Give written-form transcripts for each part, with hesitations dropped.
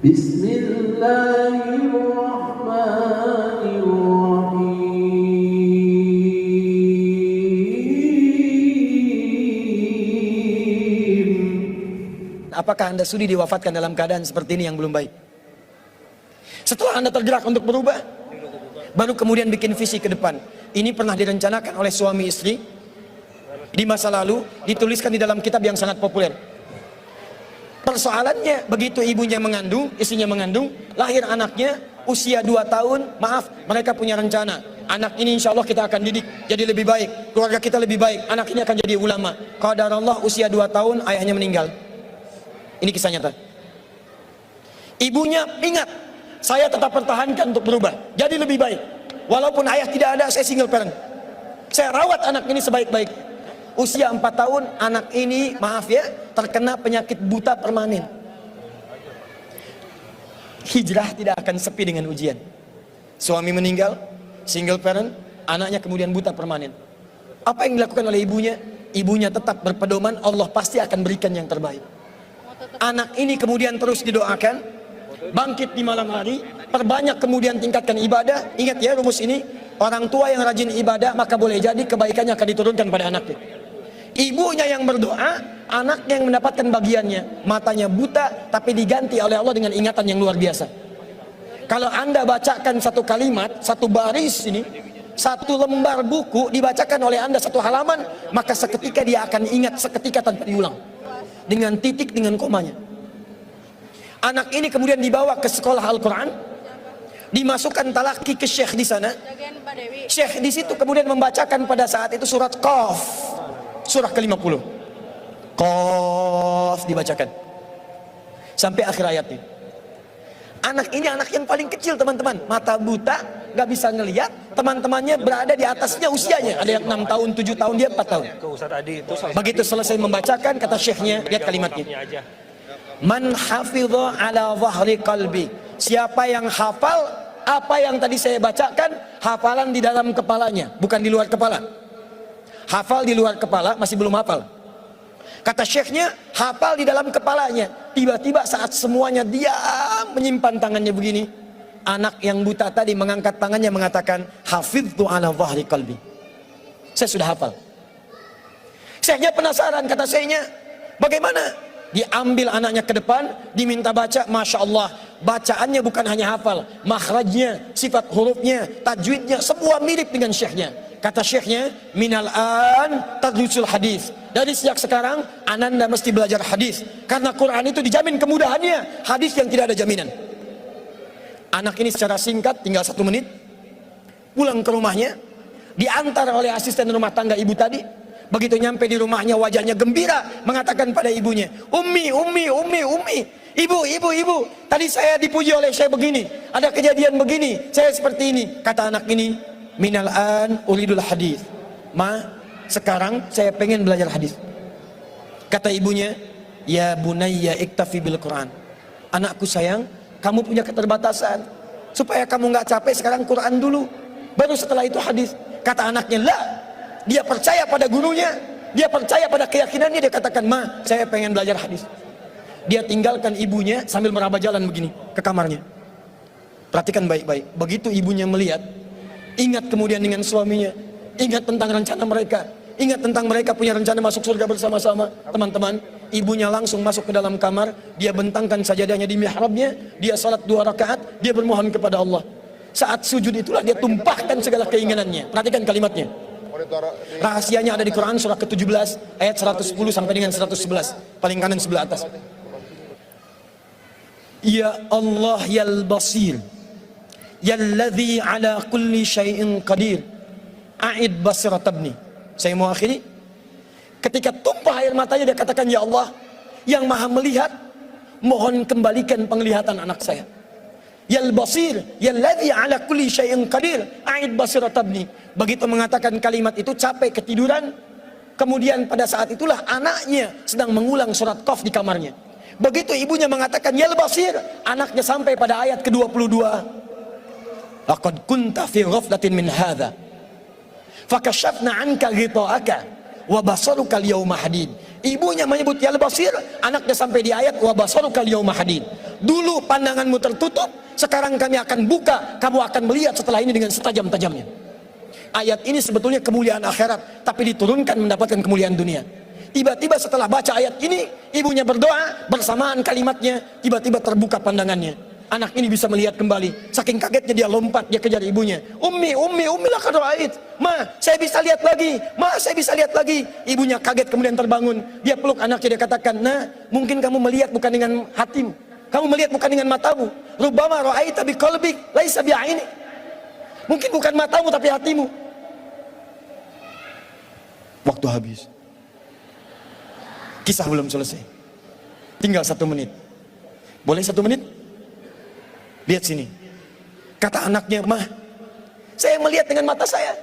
Bismillahirrahmanirrahim. Apakah Anda sudi diwafatkan dalam keadaan seperti ini yang belum baik? Setelah Anda tergerak untuk berubah, baru kemudian bikin visi ke depan. Ini pernah direncanakan oleh suami istri di masa lalu, dituliskan di dalam kitab yang sangat populer. Persoalannya, begitu ibunya mengandung, istrinya mengandung, lahir anaknya usia 2 tahun, maaf, mereka punya rencana. Anak ini insya Allah kita akan didik jadi lebih baik, keluarga kita lebih baik, anak ini akan jadi ulama. Qadarullah usia 2 tahun, ayahnya meninggal. Ini kisah nyata. Ibunya ingat, saya tetap pertahankan untuk berubah, jadi lebih baik. Walaupun ayah tidak ada, saya single parent. Saya rawat anak ini sebaik-baik. Usia 4 tahun, anak ini, maaf ya, terkena penyakit buta permanen. Hijrah tidak akan sepi dengan ujian. Suami meninggal, single parent, anaknya kemudian buta permanen. Apa yang dilakukan oleh ibunya? Ibunya tetap berpedoman, Allah pasti akan berikan yang terbaik. Anak ini kemudian terus didoakan, bangkit di malam hari, perbanyak kemudian tingkatkan ibadah. Ingat ya rumus ini, orang tua yang rajin ibadah maka boleh jadi kebaikannya akan diturunkan pada anaknya. Ibunya yang berdoa, anaknya yang mendapatkan bagiannya. Matanya buta tapi diganti oleh Allah dengan ingatan yang luar biasa. Kalau Anda bacakan satu kalimat, satu baris ini, satu lembar buku dibacakan oleh Anda satu halaman, maka seketika dia akan ingat seketika tanpa diulang, dengan titik, dengan komanya. Anak ini kemudian dibawa ke sekolah Al-Quran, dimasukkan talaki ke syekh di sana. Syekh di situ kemudian membacakan pada saat itu surat Qaf, surah ke-50. Qaf dibacakan sampai akhir ayatnya. Anak ini anak yang paling kecil teman-teman, mata buta, gak bisa ngelihat. Teman-temannya berada di atasnya usianya, ada yang 6 tahun, 7 tahun, dia 4 tahun. Begitu selesai membacakan, kata syekhnya, lihat kalimatnya, man hafidha ala zahri qalbi, siapa yang hafal apa yang tadi saya bacakan, hafalan di dalam kepalanya, bukan di luar kepala. Hafal di luar kepala masih belum hafal. Kata syekhnya, hafal di dalam kepalanya. Tiba-tiba saat semuanya diam menyimpan tangannya begini, anak yang buta tadi mengangkat tangannya mengatakan, hafidtu ala zahri qalbi, saya sudah hafal. Syekhnya penasaran, kata syekhnya, bagaimana? Diambil anaknya ke depan, diminta baca, Masya Allah, bacaannya bukan hanya hafal, makhrajnya, sifat hurufnya, tajwidnya, semua mirip dengan syekhnya. Kata syekhnya, minal an tadrusul hadis, dari sejak sekarang ananda mesti belajar hadis, karena Quran itu dijamin kemudahannya, hadis yang tidak ada jaminan. Anak ini secara singkat, tinggal 1 menit, pulang ke rumahnya, diantar oleh asisten rumah tangga ibu tadi. Begitu nyampe di rumahnya, wajahnya gembira, mengatakan pada ibunya, Ummi, ibu, tadi saya dipuji oleh saya begini, ada kejadian begini, saya seperti ini. Kata anak ini, minal an uridul hadis, ma, sekarang saya pengen belajar hadis. Kata ibunya, ya bunayya iktafi bil Quran, anakku sayang, kamu punya keterbatasan, supaya kamu nggak capek sekarang Quran dulu, baru setelah itu hadis. Kata anaknya, lah, dia percaya pada gurunya, dia percaya pada keyakinannya, dia katakan, ma, saya pengen belajar hadis. Dia tinggalkan ibunya sambil meraba jalan begini ke kamarnya. Perhatikan baik-baik, begitu ibunya melihat, ingat kemudian dengan suaminya, ingat tentang rencana mereka, ingat tentang mereka punya rencana masuk surga bersama-sama. Teman-teman, ibunya langsung masuk ke dalam kamar, dia bentangkan sajadahnya di mihrabnya, dia salat 2 rakaat, dia bermohon kepada Allah. Saat sujud itulah dia tumpahkan segala keinginannya. Perhatikan kalimatnya. Rahasianya ada di Quran surah ke-17 ayat 110 sampai dengan 111, paling kanan sebelah atas. Ya Allah yal basir, yalladzi ala kulli syai'in qadir, a'id basirat ibni. Saya mau akhiri. Ketika tumpah air matanya dia katakan, ya Allah yang maha melihat, mohon kembalikan penglihatan anak saya. Yal basir, yalladzi ala kulli syai'in qadir, a'id basirat ibni. Begitu mengatakan kalimat itu, capek ketiduran. Kemudian pada saat itulah anaknya sedang mengulang surat Qaf di kamarnya. Begitu ibunya mengatakan yal basir, anaknya sampai pada ayat ke-22. Laqad kunta fi ghaflatin min hadza fakashafna 'anka ghita'aka wa basaruka al-yawma hadid. Ibunya menyebut ya al-basir, anaknya sampai di ayat wa basarukal yauma hadid. Dulu pandanganmu tertutup, sekarang kami akan buka, kamu akan melihat setelah ini dengan setajam-tajamnya. Ayat ini sebetulnya kemuliaan akhirat, tapi diturunkan mendapatkan kemuliaan dunia. Tiba-tiba setelah baca ayat ini, ibunya berdoa, bersamaan kalimatnya, tiba-tiba terbuka pandangannya. Anak ini bisa melihat kembali. Saking kagetnya dia lompat, dia kejar ibunya. Ummi laqad ra'ait. Ma, saya bisa lihat lagi. Ma, saya bisa lihat lagi. Ibunya kaget kemudian terbangun. Dia peluk anaknya, dia katakan, "Nah, mungkin kamu melihat bukan dengan hatimu. Kamu melihat bukan dengan matamu. Rubbama ra'aita biqalbik, laisa bi'ainik." Mungkin bukan matamu tapi hatimu. Waktu habis. Kisah belum selesai. Tinggal 1 menit. Boleh 1 menit? Lihat sini. Kata anaknya, "Mah, saya melihat dengan mata saya.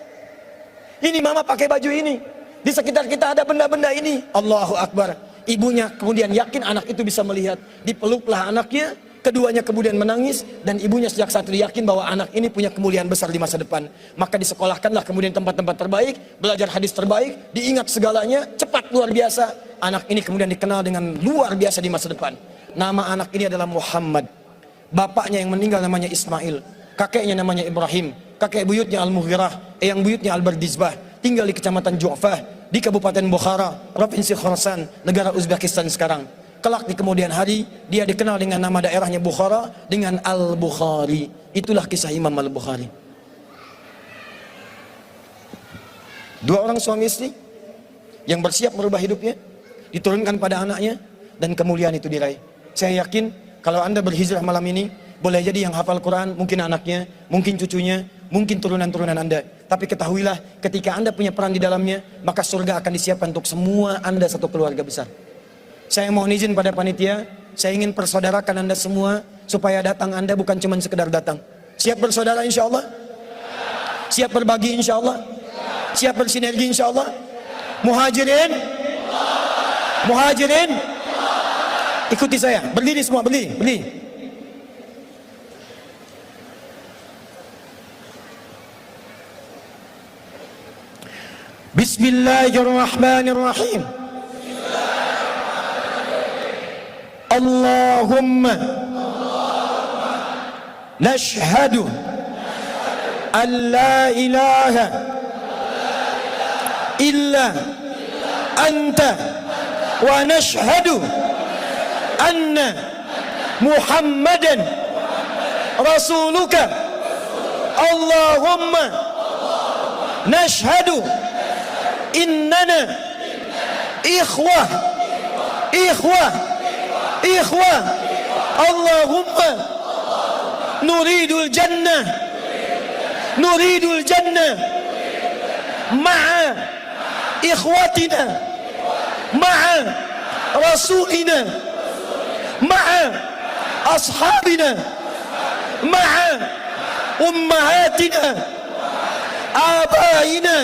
Ini mama pakai baju ini. Di sekitar kita ada benda-benda ini." Allahu Akbar. Ibunya kemudian yakin anak itu bisa melihat. Dipeluklah anaknya. Keduanya kemudian menangis. Dan ibunya sejak saat itu yakin bahwa anak ini punya kemuliaan besar di masa depan. Maka disekolahkanlah kemudian tempat-tempat terbaik. Belajar hadis terbaik. Diingat segalanya. Cepat luar biasa. Anak ini kemudian dikenal dengan luar biasa di masa depan. Nama anak ini adalah Muhammad. Bapaknya yang meninggal namanya Ismail, kakeknya namanya Ibrahim, kakek buyutnya Al-Mughirah, eyang buyutnya Al-Bardizbah, tinggal di kecamatan Ju'fah, di Kabupaten Bukhara, Provinsi Khorasan, negara Uzbekistan sekarang. Kelak di kemudian hari, dia dikenal dengan nama daerahnya Bukhara, dengan Al-Bukhari. Itulah kisah Imam Al-Bukhari. 2 orang suami istri, yang bersiap merubah hidupnya, diturunkan pada anaknya, dan kemuliaan itu diraih. Saya yakin, kalau Anda berhijrah malam ini, boleh jadi yang hafal Quran, mungkin anaknya, mungkin cucunya, mungkin turunan-turunan Anda. Tapi ketahuilah, ketika Anda punya peran di dalamnya, maka surga akan disiapkan untuk semua Anda satu keluarga besar. Saya mohon izin pada panitia, saya ingin persaudarakan Anda semua, supaya datang Anda bukan cuma sekedar datang. Siap bersaudara insya Allah? Siap berbagi insya Allah? Siap bersinergi insya Allah? Muhajirin? Muhajirin? Ikuti saya, berdiri semua, berdiri. Bismillahirrahmanirrahim. Allahumma nashhadu an la ilaha illa anta wa nashhadu anna Muhammadan rasuluka. Allahumma nashhadu innana ikhwah. Allahumma nuridul jannah ma'a ikhwatina ma'a rasulina ma'a ashabina ma'a ummahatina abaina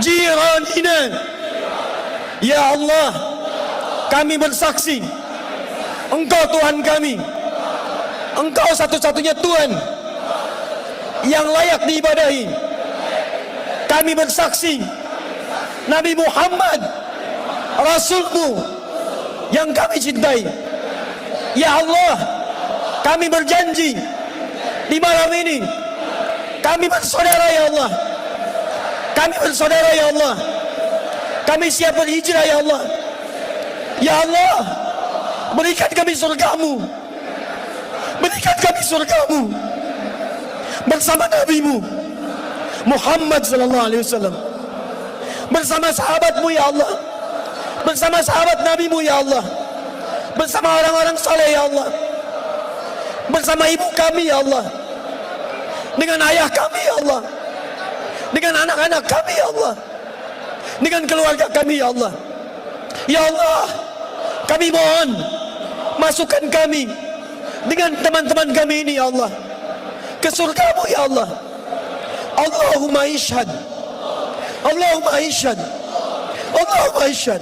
jiranina. Ya Allah, kami bersaksi Engkau Tuhan kami, Engkau satu-satunya Tuhan yang layak diibadahi. Kami bersaksi Nabi Muhammad Rasulmu yang kami cintai. Ya Allah, kami berjanji di malam ini kami bersaudara ya Allah. Kami bersaudara ya Allah. Kami siap berhijrah ya Allah. Ya Allah, berikan kami surgamu. Berikan kami surgamu bersama Nabi-Mu Muhammad sallallahu alaihi wasallam, bersama sahabat-Mu ya Allah, bersama sahabat Nabi-Mu ya Allah, bersama orang-orang saleh ya Allah, bersama ibu kami ya Allah, dengan ayah kami ya Allah, dengan anak-anak kami ya Allah, dengan keluarga kami ya Allah. Ya Allah, kami mohon masukkan kami dengan teman-teman kami ini ya Allah ke surga-Mu ya Allah. Allahumma ishhad, Allahumma ishhad, Allahumma ishhad.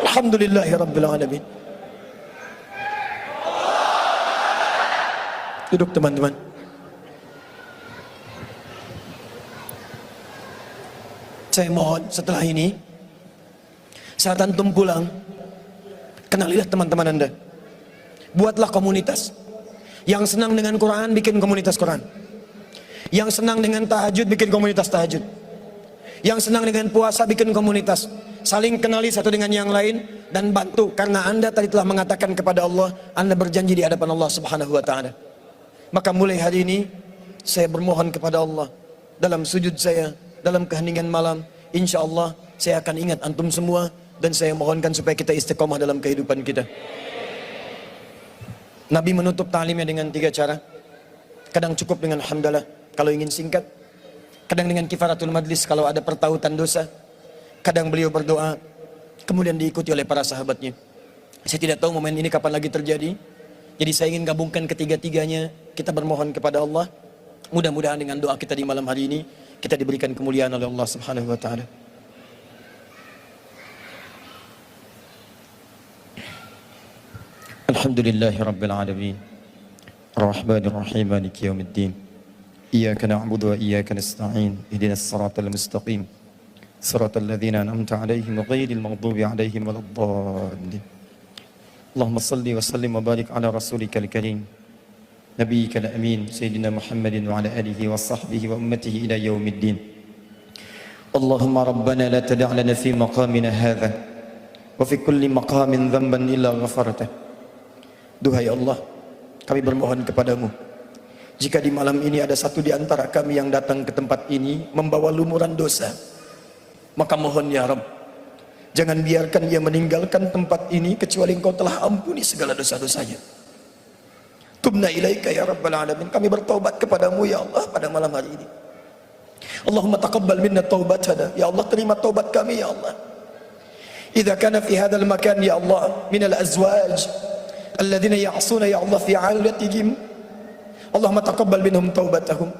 Alhamdulillahi rabbil alamin. Duduk teman-teman. Saya mohon setelah ini Saat antum pulang, kenalilah teman-teman Anda. Buatlah komunitas. Yang senang dengan Quran, bikin komunitas Quran. Yang senang dengan tahajud, bikin komunitas tahajud. Yang senang dengan puasa, bikin komunitas. Saling kenali satu dengan yang lain dan bantu, karena Anda tadi telah mengatakan kepada Allah, Anda berjanji di hadapan Allah Subhanahu wa taala. Maka mulai hari ini saya bermohon kepada Allah dalam sujud saya, dalam keheningan malam, insya Allah saya akan ingat antum semua, dan saya mohonkan supaya kita istiqomah dalam kehidupan kita. Nabi menutup ta'limnya dengan 3 cara. Kadang cukup dengan hamdalah kalau ingin singkat, kadang dengan kifaratul majlis kalau ada pertautan dosa, kadang beliau berdoa, kemudian diikuti oleh para sahabatnya. Saya tidak tahu momen ini kapan lagi terjadi, jadi saya ingin gabungkan ketiga-tiganya. Kita bermohon kepada Allah, mudah-mudahan dengan doa kita di malam hari ini kita diberikan kemuliaan oleh Allah Subhanahu wa taala. Alhamdulillahi rabbil alamin, Ar-Rahmanir Rahim, Maliki yaumiddin. Iyyaka na'budu wa iyyaka nasta'in. Ihdinas siratal mustaqim. Siratal ladzina an'amta 'alaihim ghairil maghdubi 'alaihim waladdallin. Allahumma shalli wa sallim wa barik ala rasulikal karim, nabiyyikal amin, sayyidina Muhammadin wa ala alihi wa sahbihi wa ummatihi ila yaumiddin. Allahumma rabbana la tada' lana fi maqamina hadha wa fi kulli maqamin dhanban illa ghafartah. Duhai Allah, kami bermohon kepadamu, jika di malam ini ada satu di antara kami yang datang ke tempat ini membawa lumuran dosa, maka mohon ya Rabb, jangan biarkan dia meninggalkan tempat ini kecuali Engkau telah ampuni segala dosa-dosanya. Tubna ilaika ya Rabbal alamin, kami bertaubat kepadamu ya Allah pada malam hari ini. Allahumma taqabbal minna taubatana, ya Allah terima taubat kami ya Allah. Idza kana fi hadzal makan ya Allah min al-azwaj alladzina ya'suna ya Allah fi 'ailatihim, Allahumma taqabbal minhum taubatahum.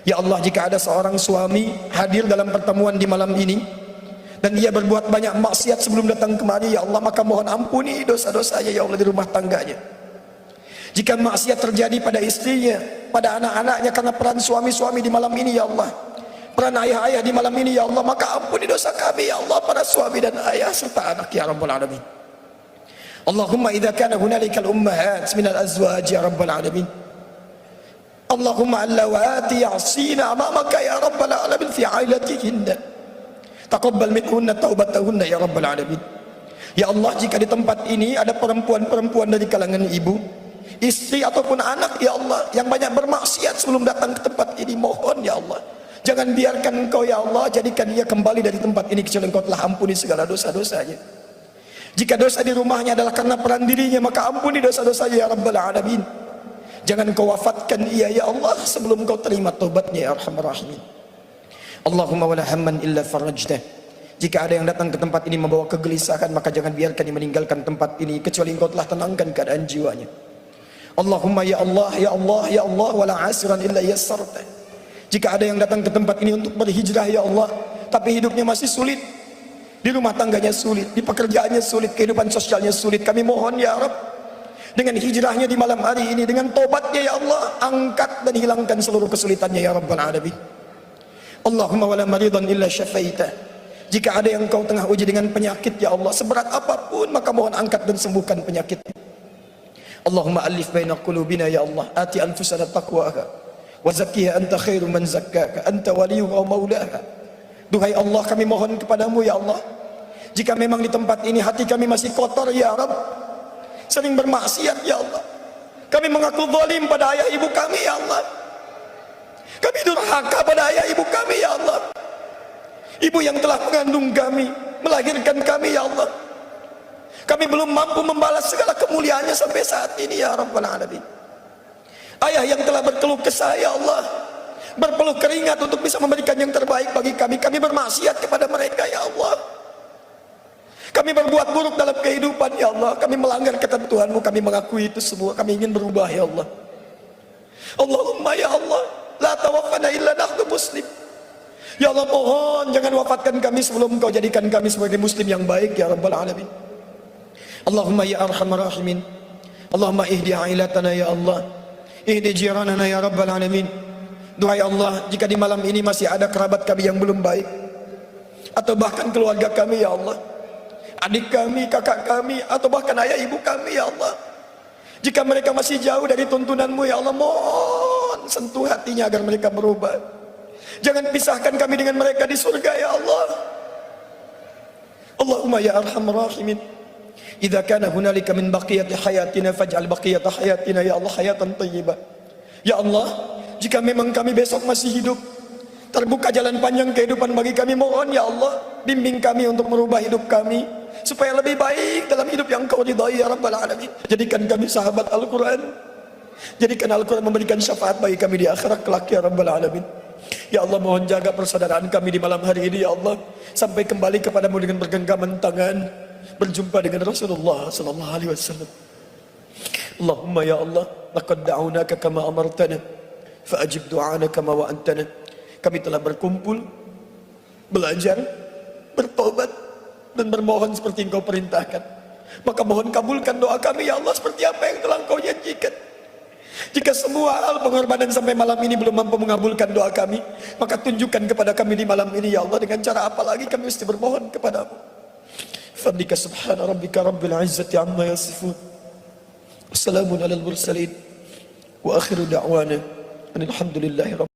Ya Allah, jika ada seorang suami hadir dalam pertemuan di malam ini dan dia berbuat banyak maksiat sebelum datang kemari ya Allah, maka mohon ampuni dosa-dosanya ya Allah di rumah tangganya. Jika maksiat terjadi pada istrinya, pada anak-anaknya karena peran suami-suami di malam ini ya Allah, peran ayah-ayah di malam ini ya Allah, maka ampuni dosa kami ya Allah, para suami dan ayah serta anak ya Rabbal alamin. Allahumma idza kana hunalikal ummahat minal azwaj ya Rabbal alamin, Allahumma allawati ya'sina amamaka ya Rabbal alamin fi 'ailatihinna, taqabbal minhunna taubatahunna ya Rabbal alamin. Ya Allah, jika di tempat ini ada perempuan-perempuan dari kalangan ibu, istri ataupun anak ya Allah yang banyak bermaksiat sebelum datang ke tempat ini, mohon ya Allah, jangan biarkan Engkau ya Allah jadikan dia kembali dari tempat ini kecuali Engkau telah ampuni segala dosa-dosanya. Jika dosa di rumahnya adalah karena peran dirinya, maka ampuni dosa-dosanya ya Rabbal alamin. Jangan Engkau wafatkan ia ya Allah sebelum Engkau terima taubatnya ya Arhamar Rahimin. Allahumma wala hamman illa farajtah, jika ada yang datang ke tempat ini membawa kegelisahan, maka jangan biarkan dia meninggalkan tempat ini kecuali Engkau telah tenangkan keadaan jiwanya. Allahumma ya Allah ya Allah ya Allah wala asiran illa yassarta, jika ada yang datang ke tempat ini untuk berhijrah ya Allah, tapi hidupnya masih sulit, di rumah tangganya sulit, di pekerjaannya sulit, kehidupan sosialnya sulit, kami mohon ya Rabb, dengan hijrahnya di malam hari ini, dengan tobatnya ya Allah, angkat dan hilangkan seluruh kesulitannya ya Rabbal alamin. Allahumma wala maridan illa syafaita, jika ada yang Engkau tengah uji dengan penyakit ya Allah, seberat apapun, maka mohon angkat dan sembuhkan penyakit. Allahumma alif baina qulubina ya Allah, ati anfusana taqwaha wa zakkiha anta khairu man zakkaka anta waliyuha wa maulaha. Duhai Allah, kami mohon kepadamu ya Allah, jika memang di tempat ini hati kami masih kotor ya Rabb, sering bermaksiat ya Allah, kami mengaku zalim pada ayah ibu kami ya Allah, kami durhaka pada ayah ibu kami ya Allah, ibu yang telah mengandung kami, melahirkan kami ya Allah, kami belum mampu membalas segala kemuliaannya sampai saat ini ya Rabbal alamin. Ayah yang telah berkeluh kesah ya Allah, berpeluh keringat untuk bisa memberikan yang terbaik bagi kami, kami bermaksiat kepada mereka ya Allah, kami berbuat buruk dalam kehidupan ya Allah, kami melanggar ketentuan-Mu, kami mengakui itu semua, kami ingin berubah ya Allah. Allahumma ya Allah la tawaffana illa nahnu muslim, ya Allah mohon jangan wafatkan kami sebelum Engkau jadikan kami sebagai muslim yang baik ya Rabbal alamin. Allahumma ya arhamar rahimin, Allahumma ihdi ailatana ya Allah, ihdi jiranana ya Rabbal alamin. Duhai Allah, jika di malam ini masih ada kerabat kami yang belum baik, atau bahkan keluarga kami ya Allah, adik kami, kakak kami, atau bahkan ayah ibu kami ya Allah. Jika mereka masih jauh dari tuntunanmu ya Allah, mohon sentuh hatinya agar mereka berubah. Jangan pisahkan kami dengan mereka di surga ya Allah. Allahumma ya arhamar rahimin, idza kana hunalika min baqiyati hayatina faj'al baqiyata hayatina ya Allah hayatan thayyibah. Ya Allah, jika memang kami besok masih hidup, terbuka jalan panjang kehidupan bagi kami, mohon ya Allah, bimbing kami untuk merubah hidup kami supaya lebih baik dalam hidup yang Kau ridhai ya Rabbal Alamin. Jadikan kami sahabat Al-Quran, jadikan Al-Quran memberikan syafaat bagi kami di akhirat kelak ya Rabbal Alamin. Ya Allah, mohon jaga persaudaraan kami di malam hari ini ya Allah, sampai kembali kepadamu dengan bergenggaman tangan, berjumpa dengan Rasulullah sallallahu alaihi wasallam. Allahumma ya Allah, laqad da'unaka kama amartana fa'ajib du'ana kama wa'antana. Kami telah berkumpul, belajar, bertobat, dan bermohon seperti Engkau perintahkan. Maka mohon kabulkan doa kami ya Allah seperti apa yang telah Engkau janjikan. Jika semua hal pengorbanan sampai malam ini belum mampu mengabulkan doa kami, maka tunjukkan kepada kami di malam ini ya Allah, dengan cara apa lagi kami mesti bermohon kepadamu. Fadlika subhana rabbika rabbil izzati amma yasifun, wassalamun alal mursalin, wa akhiru da'wana alhamdulillahi rabbil